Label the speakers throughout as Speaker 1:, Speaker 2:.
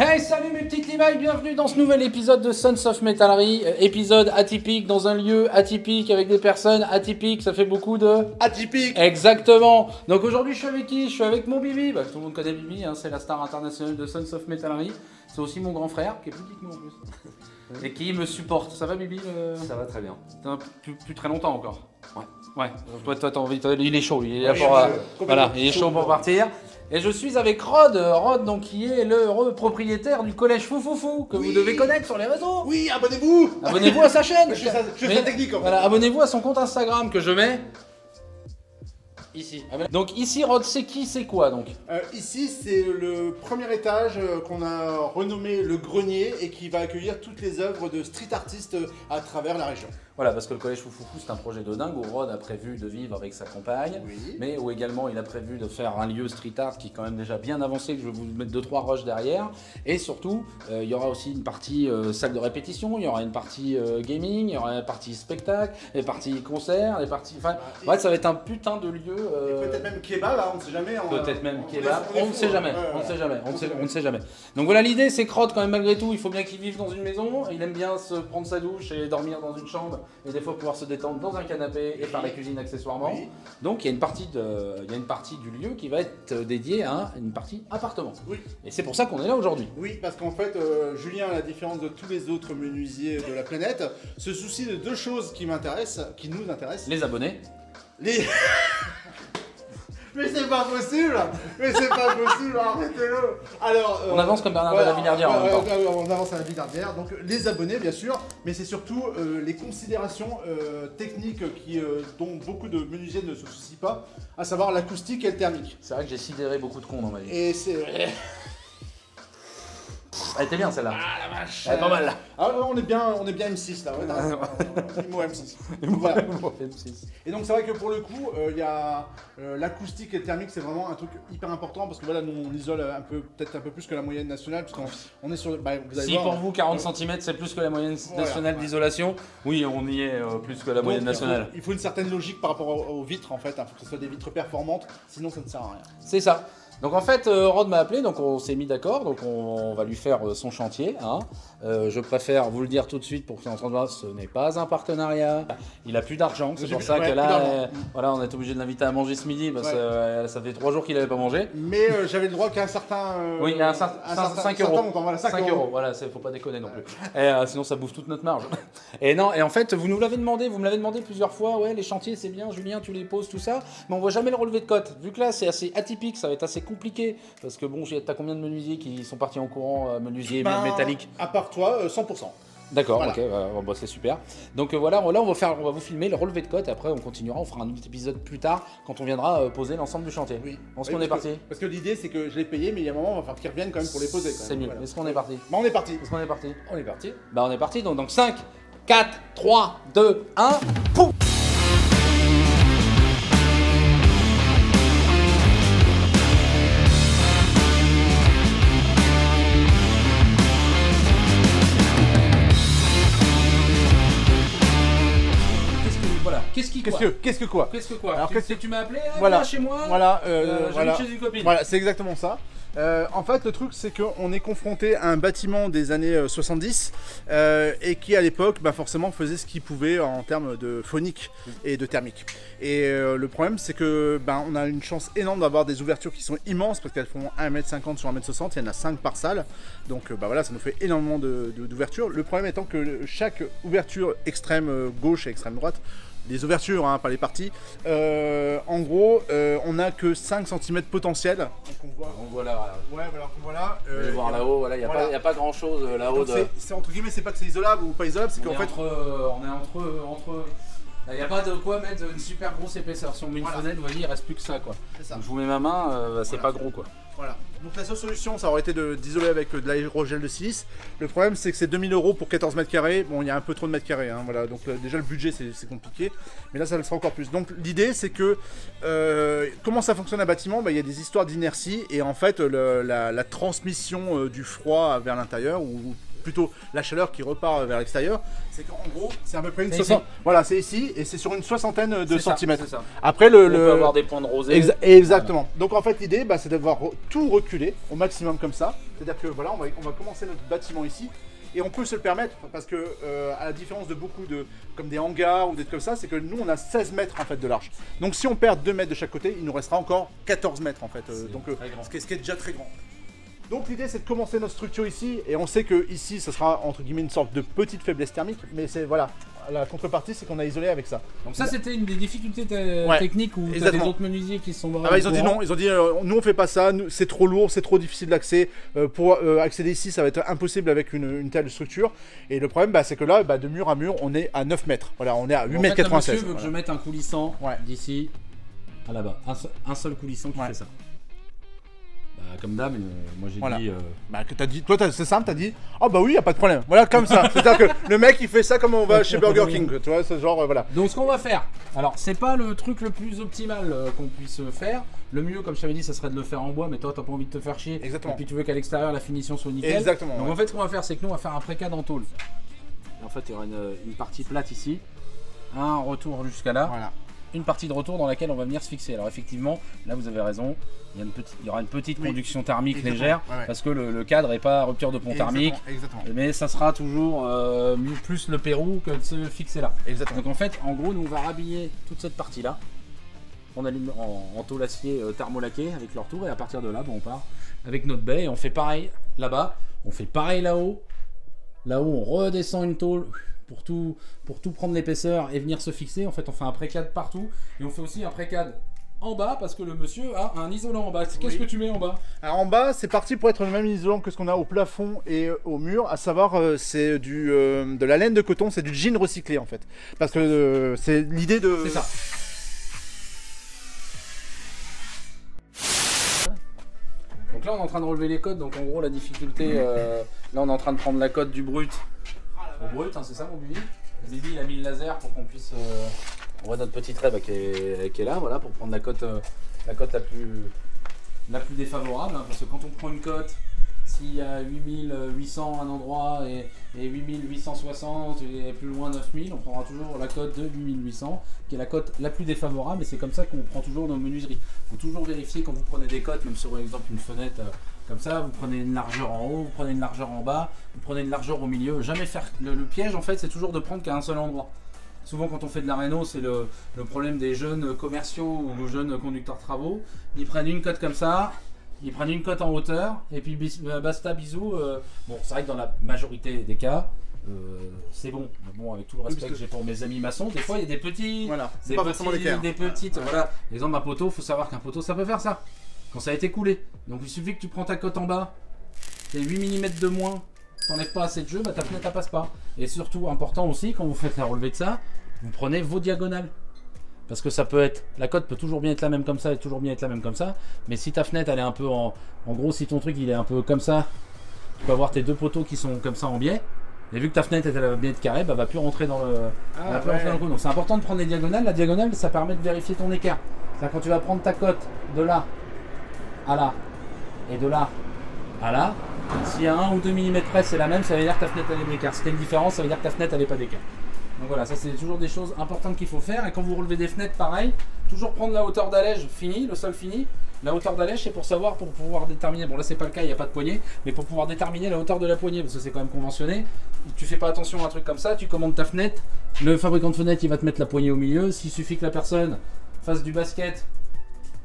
Speaker 1: Hey, salut mes petites limailles, bienvenue dans ce nouvel épisode de Sons of Metallery. Épisode atypique dans un lieu atypique avec des personnes atypiques, ça fait beaucoup de...
Speaker 2: Atypique.
Speaker 1: Exactement. Donc aujourd'hui je suis avec qui? Je suis avec mon Bibi, bah, tout le monde connaît Bibi, hein, c'est la star internationale de Sons of Metallery. C'est aussi mon grand frère, qui est plus petit que moi en plus. Et qui me supporte. Ça va Bibi?
Speaker 3: Ça va très bien.
Speaker 1: Plus très longtemps encore.
Speaker 3: Ouais.
Speaker 1: Ouais, toi t'as envie, il est chaud, il est là pour... voilà, il est chaud pour partir. Et je suis avec Rod donc, qui est le propriétaire du collège Foufoufou, que vous devez connaître sur les réseaux.
Speaker 2: Oui, abonnez-vous.
Speaker 1: Abonnez-vous à sa chaîne.
Speaker 2: Je suis sa technique en fait.
Speaker 1: Voilà, abonnez-vous à son compte Instagram que je mets ici. Donc ici, Rod, c'est qui, c'est quoi donc?
Speaker 2: Ici, c'est le premier étage qu'on a renommé le grenier et qui va accueillir toutes les œuvres de street artistes à travers la région.
Speaker 1: Voilà, parce que le collège Foufoufou, c'est un projet de dingue où Rod a prévu de vivre avec sa compagne,
Speaker 2: Oui.
Speaker 1: mais où également il a prévu de faire un lieu street art qui est quand même déjà bien avancé, que je vais vous mettre 2-3 rushs derrière. Et surtout, il y aura aussi une partie salle de répétition, il y aura une partie gaming, il y aura une partie spectacle, des parties concerts, des parties... Enfin, ouais, ça va être un putain de lieu...
Speaker 2: Peut-être même kebab, hein, on ne sait jamais.
Speaker 1: Peut-être même kebab, on ne sait jamais, on ne sait jamais. Donc voilà, l'idée c'est que Rod, quand même malgré tout, il faut bien qu'il vive dans une maison, il aime bien se prendre sa douche et dormir dans une chambre, et des fois pouvoir se détendre dans un canapé et faire la cuisine accessoirement.
Speaker 2: Oui.
Speaker 1: Donc il y a une partie du lieu qui va être dédiée à une partie appartement.
Speaker 2: Oui.
Speaker 1: Et c'est pour ça qu'on est là aujourd'hui.
Speaker 2: Oui, parce qu'en fait, Julien, à la différence de tous les autres menuisiers de la planète, se soucie de deux choses qui m'intéressent, qui nous intéressent.
Speaker 1: Les abonnés.
Speaker 2: Les... Mais c'est pas possible! Mais c'est pas possible, arrêtez-le! Alors,
Speaker 1: On avance comme Bernard de la Villardière en même temps.
Speaker 2: On avance à la Villardière, donc les abonnés bien sûr, mais c'est surtout les considérations techniques dont beaucoup de menuisiers ne se soucient pas, à savoir l'acoustique et le thermique.
Speaker 1: C'est vrai que j'ai sidéré beaucoup de cons dans ma vie.
Speaker 2: Et c'est...
Speaker 1: Elle était bien celle-là.
Speaker 2: Ah la vache!
Speaker 1: Elle est pas mal là.
Speaker 2: Ah on est bien M6 là, ouais, Imo M6. Voilà. Et donc c'est vrai que pour le coup, il y a l'acoustique et le thermique, c'est vraiment un truc hyper important parce que voilà, nous on isole peut-être un peu plus que la moyenne nationale parce qu'on est sur... Bah, vous allez
Speaker 1: Si
Speaker 2: voir,
Speaker 1: pour vous 40 cm c'est plus que la moyenne nationale d'isolation, oui on y est plus que la moyenne nationale.
Speaker 2: Il faut une certaine logique par rapport aux vitres en fait, il faut que ce soit des vitres performantes, sinon ça ne sert à rien.
Speaker 1: C'est ça. Donc en fait, Rod m'a appelé, donc on s'est mis d'accord, donc on va lui faire son chantier. Hein. Je préfère vous le dire tout de suite pour que vous entendiez, ce n'est pas un partenariat. Il a plus d'argent, c'est pour ça que là, voilà, on est obligé de l'inviter à manger ce midi parce que ça fait 3 jours qu'il n'avait pas mangé.
Speaker 2: Mais j'avais le droit qu'à un certain...
Speaker 1: oui, il y a un 5 euros.
Speaker 2: Voilà,
Speaker 1: 5 euros, voilà, faut pas déconner non plus. Et, sinon ça bouffe toute notre marge. Et non, et en fait, vous nous l'avez demandé, vous me l'avez demandé plusieurs fois, ouais, les chantiers c'est bien, Julien, tu les poses, tout ça, mais on voit jamais le relevé de cote. Vu que là c'est assez atypique, ça va être assez compliqué, parce que bon, t'as combien de menuisiers qui sont partis en courant, menuisiers métalliques?
Speaker 2: À part toi, 100%.
Speaker 1: D'accord,
Speaker 2: voilà.
Speaker 1: Ok, bah, c'est super. Donc voilà, là on va vous filmer le relevé de cote, et après on continuera, on fera un autre épisode plus tard, quand on viendra poser l'ensemble du chantier.
Speaker 2: Oui.
Speaker 1: Est-ce qu'on est parti?
Speaker 2: Parce que l'idée c'est que je l'ai payé, mais il y a un moment, on va falloir qu'ils reviennent quand même pour les poser.
Speaker 1: C'est mieux,
Speaker 2: voilà.
Speaker 1: est-ce qu'on est parti?
Speaker 2: Bah on est parti.
Speaker 1: Est-ce qu'on est parti?
Speaker 3: On est parti.
Speaker 1: Bah on est parti, donc 5, 4, 3, 2, 1, pouf!
Speaker 2: Qu'est-ce que quoi?
Speaker 1: Alors qu'est-ce que tu m'as appelé?
Speaker 2: Voilà.
Speaker 1: Chez moi.
Speaker 2: Voilà.
Speaker 1: J'habite chez une copine.
Speaker 2: Voilà, c'est exactement ça. En fait, le truc, c'est qu'on est confronté à un bâtiment des années 70 et qui, à l'époque, bah, forcément, faisait ce qu'il pouvait en termes de phonique et de thermique. Et le problème, c'est que bah, on a une chance énorme d'avoir des ouvertures qui sont immenses parce qu'elles font 1,50 m sur 1,60 m. Il y en a 5 par salle. Donc, bah, voilà, ça nous fait énormément d'ouvertures. Le problème étant que chaque ouverture extrême gauche et extrême droite, les ouvertures, hein, pas les parties. En gros, on n'a que 5 cm potentiels. Donc
Speaker 1: on voit là.
Speaker 2: Ouais, voilà.
Speaker 1: Vous allez voir là-haut, voilà, il n'y a pas grand chose là-haut.
Speaker 2: C'est entre guillemets, c'est pas que c'est isolable ou pas isolable, c'est qu'en fait.
Speaker 1: On est entre. Il n'y a pas de quoi mettre une super grosse épaisseur. Si on met une fenêtre, vous voyez, il reste plus que ça, quoi. Ça. Donc, je vous mets ma main, c'est pas gros, quoi.
Speaker 2: Voilà. Donc la seule solution, ça aurait été d'isoler avec de l'aérogel de silice. Le problème, c'est que c'est 2000 € pour 14 mètres carrés. Bon, il y a un peu trop de mètres carrés, hein, voilà. Donc déjà le budget, c'est compliqué. Mais là, ça le sera encore plus. Donc l'idée, c'est que comment ça fonctionne un bâtiment? Bah, y a des histoires d'inertie et en fait, la transmission du froid vers l'intérieur ou plutôt la chaleur qui repart vers l'extérieur, c'est qu'en gros, c'est à peu près une soixantaine. Voilà, c'est ici et c'est sur une soixantaine de centimètres.
Speaker 1: Ça.
Speaker 2: Après,
Speaker 1: on peut avoir des points de rosée.
Speaker 2: Exactement. Voilà. Donc en fait, l'idée, bah, c'est d'avoir tout reculer au maximum comme ça. C'est-à-dire que voilà, on va commencer notre bâtiment ici. Et on peut se le permettre parce que, à la différence de beaucoup comme des hangars ou des trucs comme ça, c'est que nous on a 16 mètres en fait de large. Donc si on perd 2 mètres de chaque côté, il nous restera encore 14 mètres en fait. Ce qui est déjà très grand. Donc l'idée c'est de commencer notre structure ici et on sait que ici ça sera entre guillemets une sorte de petite faiblesse thermique, mais c'est voilà. La contrepartie, c'est qu'on a isolé avec ça.
Speaker 1: Donc ça, c'était une des difficultés techniques où t'as des autres menuisiers qui sont
Speaker 2: ils ont dit non, ils ont dit nous on fait pas ça, c'est trop lourd, c'est trop difficile d'accès. Pour accéder ici, ça va être impossible avec une telle structure. Et le problème, c'est que là, de mur à mur, on est à 9 mètres. Voilà, on est à 8 mètres 96.
Speaker 1: Monsieur veut que je mette un coulissant d'ici à là-bas. Un seul coulissant qui fait ça. Comme d'hab, moi j'ai dit.
Speaker 2: Que t'as dit, toi c'est simple, t'as dit, ah bah oui, y a pas de problème. Voilà, comme ça. C'est-à-dire que le mec il fait ça comme on va chez Burger King, tu vois, ce genre, voilà.
Speaker 1: Donc ce qu'on va faire, alors c'est pas le truc le plus optimal qu'on puisse faire. Le mieux, comme je t'avais dit, ça serait de le faire en bois, mais toi t'as pas envie de te faire chier.
Speaker 2: Exactement.
Speaker 1: Et puis tu veux qu'à l'extérieur la finition soit nickel.
Speaker 2: Exactement.
Speaker 1: Donc en fait, ce qu'on va faire, c'est que nous on va faire un précade en tôle. Et en fait, il y aura une partie plate ici, un retour jusqu'à là.
Speaker 2: Voilà.
Speaker 1: Une partie de retour dans laquelle on va venir se fixer. Alors effectivement, là vous avez raison, il y aura une petite conduction thermique légère, parce que le cadre n'est pas à rupture de pont thermique, mais ça sera toujours plus le Pérou que de se fixer là.
Speaker 2: Exactement.
Speaker 1: Donc en fait, en gros, nous on va rhabiller toute cette partie là, en tôle acier thermolaqué avec leur tour, et à partir de là, on part avec notre baie et on fait pareil là-bas, on fait pareil là-haut. Là-haut, on redescend une tôle pour tout prendre l'épaisseur et venir se fixer. En fait, on fait un précade partout et on fait aussi un précade en bas parce que le monsieur a un isolant en bas. Qu'est-ce que tu mets en bas?
Speaker 2: Alors en bas, c'est parti pour être le même isolant que ce qu'on a au plafond et au mur, à savoir c'est de la laine de coton, c'est du jean recyclé en fait. Parce que c'est l'idée de...
Speaker 1: C'est ça. Donc là, on est en train de relever les codes. Donc en gros, la difficulté, là, on est en train de prendre la cote du brut. Au brut, c'est ça mon Bibi? Bibi il a mis le laser pour qu'on puisse. On voit notre petite raie qui est là, voilà, pour prendre la cote la plus défavorable. Parce que quand on prend une cote, s'il y a 8800 à un endroit et 8860 et plus loin 9000, on prendra toujours la cote de 8800 qui est la cote la plus défavorable, et c'est comme ça qu'on prend toujours nos menuiseries. Il faut toujours vérifier quand vous prenez des cotes, même sur exemple une fenêtre. Comme ça, vous prenez une largeur en haut, vous prenez une largeur en bas, vous prenez une largeur au milieu. Jamais faire. Le piège, en fait, c'est toujours de prendre qu'à un seul endroit. Souvent, quand on fait de la réno, c'est le problème des jeunes commerciaux ou jeunes conducteurs travaux. Ils prennent une cote comme ça, ils prennent une cote en hauteur, et puis basta, bisous. Bon, c'est vrai que dans la majorité des cas, c'est bon. Bon, avec tout le respect que j'ai pour mes amis maçons, des fois, il y a des petits. Voilà,
Speaker 2: c'est pas forcément
Speaker 1: des petites. Voilà. Exemple, un poteau, il faut savoir qu'un poteau, ça peut faire ça. Quand ça a été coulé. Donc il suffit que tu prends ta cote en bas, tu as 8 mm de moins, t'enlèves pas assez de jeu, ta fenêtre elle passe pas. Et surtout, important aussi, quand vous faites la relevée de ça, vous prenez vos diagonales. Parce que ça peut être, la cote peut toujours bien être la même comme ça et toujours bien être la même comme ça. Mais si ta fenêtre elle est un peu en gros, si ton truc il est un peu comme ça, tu peux avoir tes deux poteaux qui sont comme ça en biais. Et vu que ta fenêtre elle va bien être carrée, va plus rentrer dans le, coup. Donc c'est important de prendre les diagonales. La diagonale, ça permet de vérifier ton écart. C'est-à-dire quand tu vas prendre ta cote de là à là et de là à là, s'il y a 1 ou 2 mm près c'est la même, ça veut dire que ta fenêtre elle est d'écart. Si tu as une différence, ça veut dire que ta fenêtre elle n'est pas d'écart. Donc voilà, ça c'est toujours des choses importantes qu'il faut faire. Et quand vous relevez des fenêtres, pareil, toujours prendre la hauteur d'allège finie, le sol fini. La hauteur d'allège, c'est pour savoir, pour pouvoir déterminer, bon là c'est pas le cas, il n'y a pas de poignée, mais pour pouvoir déterminer la hauteur de la poignée, parce que c'est quand même conventionné. Tu fais pas attention à un truc comme ça, tu commandes ta fenêtre, le fabricant de fenêtre il va te mettre la poignée au milieu. S'il suffit que la personne fasse du basket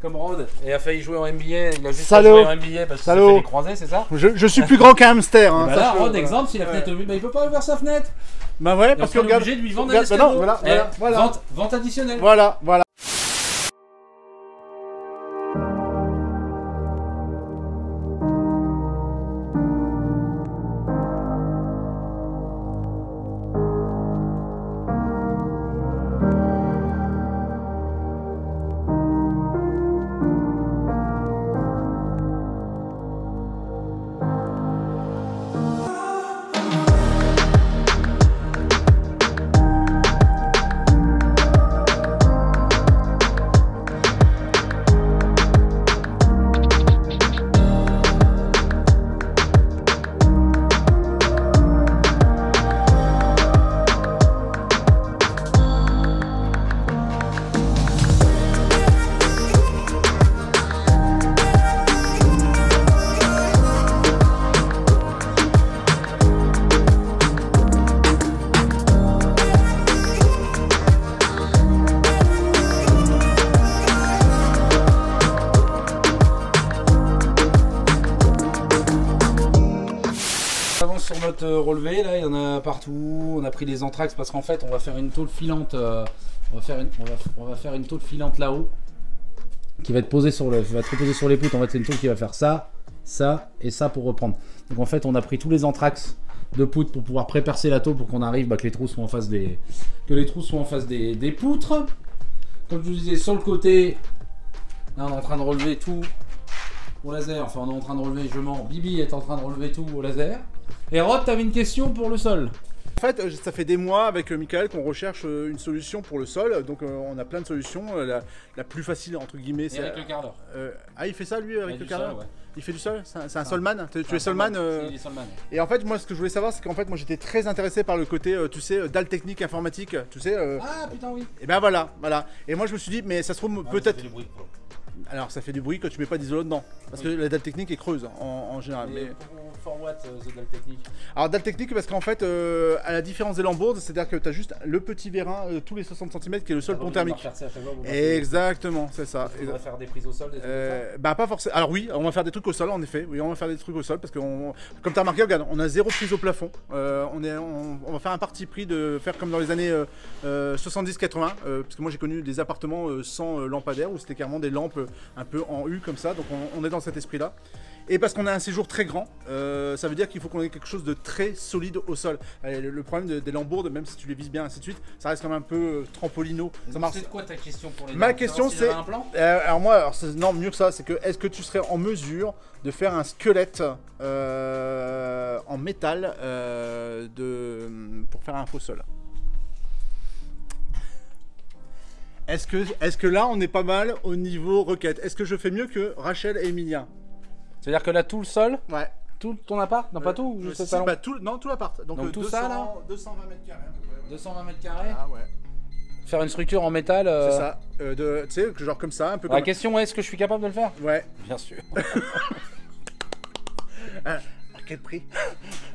Speaker 1: comme Rod et a failli jouer en NBA, il a juste pas joué en NBA parce qu'il s'est fait les croisés, c'est ça?
Speaker 2: Je suis plus grand qu'un hamster. Hein,
Speaker 1: bah là, Rod, exemple, si la fenêtre il peut pas ouvrir sa fenêtre.
Speaker 2: Bah ouais, parce que
Speaker 1: on est obligé de lui vendre un escabeau. Voilà. Vente additionnelle.
Speaker 2: Voilà.
Speaker 1: On avance sur notre relevé, là il y en a partout, on a pris les anthrax parce qu'en fait on va faire une tôle filante, on va faire une tôle filante là-haut qui va être posée sur les poutres. En fait c'est une tôle qui va faire ça, ça et ça pour reprendre. Donc en fait on a pris tous les anthrax de poutres pour pouvoir prépercer la tôle pour qu'on arrive que les trous soient en face des poutres. Comme je vous disais sur le côté, là on est en train de relever tout au laser, enfin on est en train de relever, je mens, Bibi est en train de relever tout au laser. Et Rod, t'avais une question pour le sol.
Speaker 2: En fait, ça fait des mois avec Michael qu'on recherche une solution pour le sol. Donc on a plein de solutions. La plus facile entre guillemets, c'est
Speaker 1: avec le quart d'heure.
Speaker 2: Ah, il fait ça lui avec le quart d'heure.
Speaker 1: Ouais.
Speaker 2: Il fait du sol. C'est un solman. Tu es solman.
Speaker 1: Il est solman.
Speaker 2: Et en fait, moi, ce que je voulais savoir, c'est qu'en fait, moi, j'étais très intéressé par le côté, tu sais, dalle technique informatique. Tu sais.
Speaker 1: Ah putain oui.
Speaker 2: Et ben voilà. Et moi, je me suis dit, mais ça se trouve peut-être.
Speaker 1: Alors
Speaker 2: ça fait du bruit quand tu mets pas d'isolant dedans. Parce que la dalle technique est creuse en général.
Speaker 1: Mais for what the dalle technique?
Speaker 2: Alors dalle technique parce qu'en fait, à la différence des lambourdes, c'est-à-dire que tu as juste le petit vérin tous les 60 cm qui est le seul pont thermique. Exactement, c'est ça.
Speaker 1: On va faire des prises au sol, des trucs comme ça.
Speaker 2: Bah pas forcément. Alors oui, on va faire des trucs au sol en effet. Oui, on va faire des trucs au sol parce que comme tu as remarqué, regarde, on a zéro prise au plafond. On va faire un parti pris de faire comme dans les années 70-80 parce que moi j'ai connu des appartements sans lampadaire où c'était carrément des lampes un peu en U comme ça, donc on est dans cet esprit là. Et parce qu'on a un séjour très grand, ça veut dire qu'il faut qu'on ait quelque chose de très solide au sol. Le problème des lambourdes, même si tu les vises bien ainsi de suite, ça reste quand même un peu trampolino.
Speaker 1: C'est quoi ta question pour les
Speaker 2: Ma question c'est, alors moi, non, mieux que ça, c'est que est-ce que tu serais en mesure de faire un squelette en métal pour faire un faux sol? Est-ce que là on est pas mal au niveau requête? Est-ce que je fais mieux que Rachel et Emilia?
Speaker 1: C'est-à-dire que là tout le sol,
Speaker 2: ouais,
Speaker 1: tout ton appart, non pas tout, juste le salon.
Speaker 2: Bah, tout l'appart. Donc
Speaker 1: tout
Speaker 2: 200,
Speaker 1: ça là
Speaker 2: 220 mètres carrés.
Speaker 1: 220 mètres carrés.
Speaker 2: Ah ouais.
Speaker 1: Faire une structure en métal.
Speaker 2: C'est ça. Tu sais, genre comme ça, un peu comme.
Speaker 1: La question est, est-ce que je suis capable de le faire?
Speaker 2: Ouais.
Speaker 1: Bien sûr.
Speaker 2: À quel prix?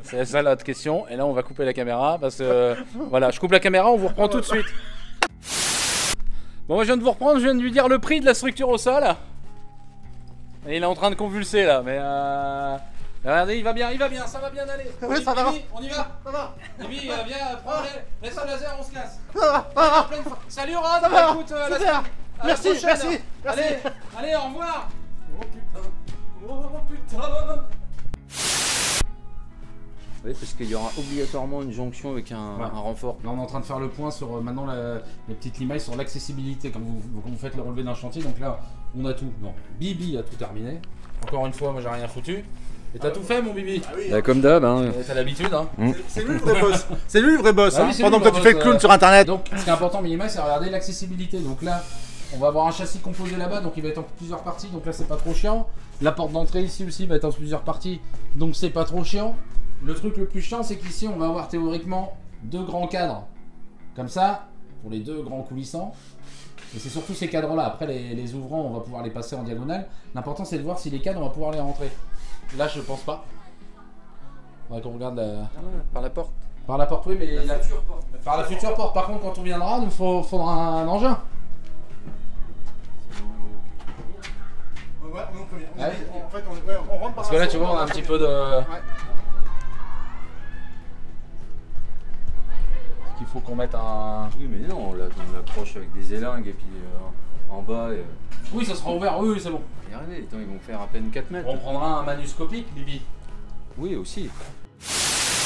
Speaker 1: C'est ça l'autre question. Et là on va couper la caméra parce que voilà, je coupe la caméra, on vous reprend tout de suite. Bon, moi je viens de vous reprendre, je viens de lui dire le prix de la structure au sol. Et il est en train de convulser là, mais regardez, il va bien, ça va bien aller.
Speaker 2: Ouais, ça va.
Speaker 1: On y va.
Speaker 2: Ça va.
Speaker 1: Bibi, viens, prends laisse le laser, on se casse.
Speaker 2: Ça va.
Speaker 1: Salut Rod,
Speaker 2: Ça va.
Speaker 1: écoute,
Speaker 2: Merci.
Speaker 1: Allez, au revoir. Oh putain.
Speaker 3: Oui, parce qu'il y aura obligatoirement une jonction avec un renfort.
Speaker 1: Là on est en train de faire le point sur maintenant les petites limailles sur l'accessibilité quand vous faites le relevé d'un chantier. Donc là on a tout. Non, Bibi a tout terminé. Encore une fois, moi j'ai rien foutu. Et t'as tout fait mon Bibi?
Speaker 2: Ah oui,
Speaker 3: bah, comme d'hab, hein.
Speaker 1: T'as l'habitude hein.
Speaker 2: C'est lui le vrai boss. C'est lui le vrai boss.
Speaker 1: Ah
Speaker 2: Hein.
Speaker 1: oui,
Speaker 2: Pendant
Speaker 1: lui,
Speaker 2: que toi tu fais le clown sur internet.
Speaker 1: Donc ce qui est important minimum c'est regarder l'accessibilité. Donc là on va avoir un châssis composé là-bas, donc il va être en plusieurs parties, donc là c'est pas trop chiant. La porte d'entrée ici aussi va être en plusieurs parties, donc c'est pas trop chiant. Le truc le plus chiant c'est qu'ici on va avoir théoriquement deux grands cadres, comme ça, pour les deux grands coulissants. Et c'est surtout ces cadres là, après les ouvrants on va pouvoir les passer en diagonale. L'important c'est de voir si les cadres on va pouvoir les rentrer. Là je pense pas. Faudrait qu'on regarde
Speaker 3: Par la porte.
Speaker 1: Par la porte oui mais par la future porte. Par contre quand on viendra, nous faudra un engin.
Speaker 2: Ouais, on peut bien.
Speaker 1: Ouais.
Speaker 2: En fait, on rentre par
Speaker 1: Parce que là, tu vois, on a un petit peu de.
Speaker 2: Ouais.
Speaker 1: Il faut qu'on mette un.
Speaker 3: Oui, mais non, on l'approche avec des élingues et puis en bas.
Speaker 1: Oui, ça sera ouvert, oui, c'est bon.
Speaker 3: Regardez, attends, ils vont faire à peine 4 mètres.
Speaker 1: On prendra un manuscopique, Bibi.
Speaker 3: Oui, aussi.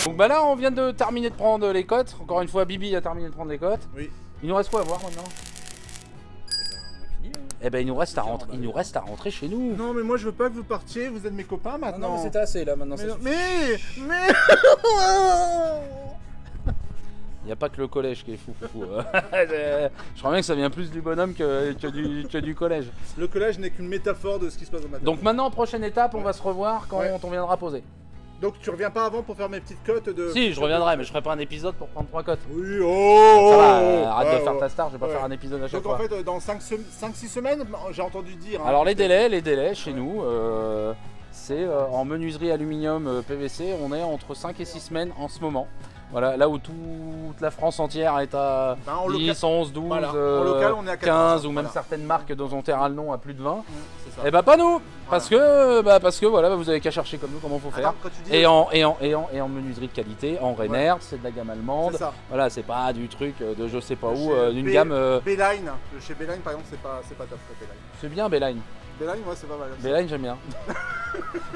Speaker 1: Donc, bah là, on vient de terminer de prendre les cotes. Encore une fois, Bibi a terminé de prendre les cotes.
Speaker 2: Oui.
Speaker 1: Il nous reste quoi à voir maintenant?
Speaker 3: On a fini, hein.
Speaker 1: Eh ben, il nous reste à rentrer chez nous.
Speaker 2: Non, mais moi je veux pas que vous partiez, vous êtes mes copains maintenant.
Speaker 1: Non, mais c'était assez là maintenant.
Speaker 2: Mais
Speaker 1: Il n'y a pas que le collège qui est fou. Je crois bien que ça vient plus du bonhomme que du collège.
Speaker 2: Le collège n'est qu'une métaphore de ce qui se passe au matin.
Speaker 1: Donc maintenant, prochaine étape, on va se revoir quand on viendra poser.
Speaker 2: Donc tu reviens pas avant pour faire mes petites cotes de...
Speaker 1: Si, je reviendrai, mais je ferai pas un épisode pour prendre 3 cotes.
Speaker 2: Oui, oh
Speaker 1: Ça va, arrête
Speaker 2: ouais,
Speaker 1: de faire
Speaker 2: ouais.
Speaker 1: ta star, je vais pas
Speaker 2: Ouais.
Speaker 1: faire un épisode à chaque
Speaker 2: Donc
Speaker 1: fois.
Speaker 2: en fait, dans 5-6 semaines, j'ai entendu dire... hein.
Speaker 1: Alors les délais chez nous, c'est en menuiserie aluminium PVC, on est entre 5 et 6 semaines en ce moment. Voilà, là où toute la France entière est à 10, 11, 12,
Speaker 2: voilà. En local, on est à
Speaker 1: 15 ou même certaines marques dont on terra le nom à plus de 20. Et bah pas nous, parce que voilà, vous avez qu'à chercher comme nous comment faut faire. Et en menuiserie de qualité, en Rainer, c'est de la gamme allemande. Voilà, c'est pas du truc de je sais pas où, d'une gamme.
Speaker 2: Beeline, chez Beeline par exemple, c'est pas top.
Speaker 1: C'est bien Beeline.
Speaker 2: Beeline, moi c'est pas mal.
Speaker 1: Beeline, j'aime bien.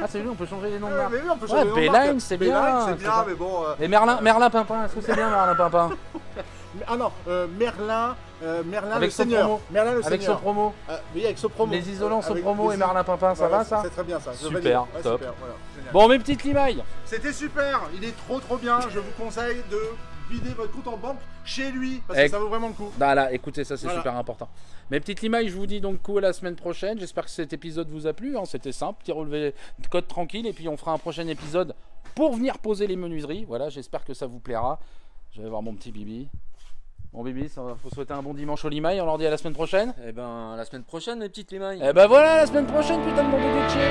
Speaker 1: Ah, c'est lui, on peut changer les noms de marques.
Speaker 2: Mais oui, on peut changer les noms de
Speaker 1: Beeline,
Speaker 2: marques.
Speaker 1: c'est bien.
Speaker 2: Beeline, c'est bien, mais bon.
Speaker 1: Et Merlin Pimpin, est-ce que c'est bien Merlin Pimpin?
Speaker 2: Ah non, Merlin
Speaker 1: avec
Speaker 2: le Seigneur. Merlin le
Speaker 1: avec
Speaker 2: Seigneur.
Speaker 1: Sopromo.
Speaker 2: Oui, avec Sopromo.
Speaker 1: Les isolants Sopromo et Merlin Pimpin, ça va ça?
Speaker 2: C'est très bien ça.
Speaker 1: Super, top.
Speaker 2: Super, voilà,
Speaker 1: bon, mes petites limailles.
Speaker 2: C'était super, il est trop bien. Je vous conseille de vider votre compte en banque chez lui parce que ça vaut vraiment le coup.
Speaker 1: Bah là, écoutez, ça c'est super important. Mes petites limailles, je vous dis donc coup à la semaine prochaine. J'espère que cet épisode vous a plu. Hein. C'était simple, petit relevé de code tranquille. Et puis on fera un prochain épisode pour venir poser les menuiseries. Voilà, j'espère que ça vous plaira. Je vais voir mon petit Bibi. Bon Bibi, il faut souhaiter un bon dimanche aux limailles. On leur dit à la semaine prochaine.
Speaker 3: Eh ben, à la semaine prochaine, les petites limailles.
Speaker 1: Eh ben voilà, la semaine prochaine, putain de bon bébé de chien.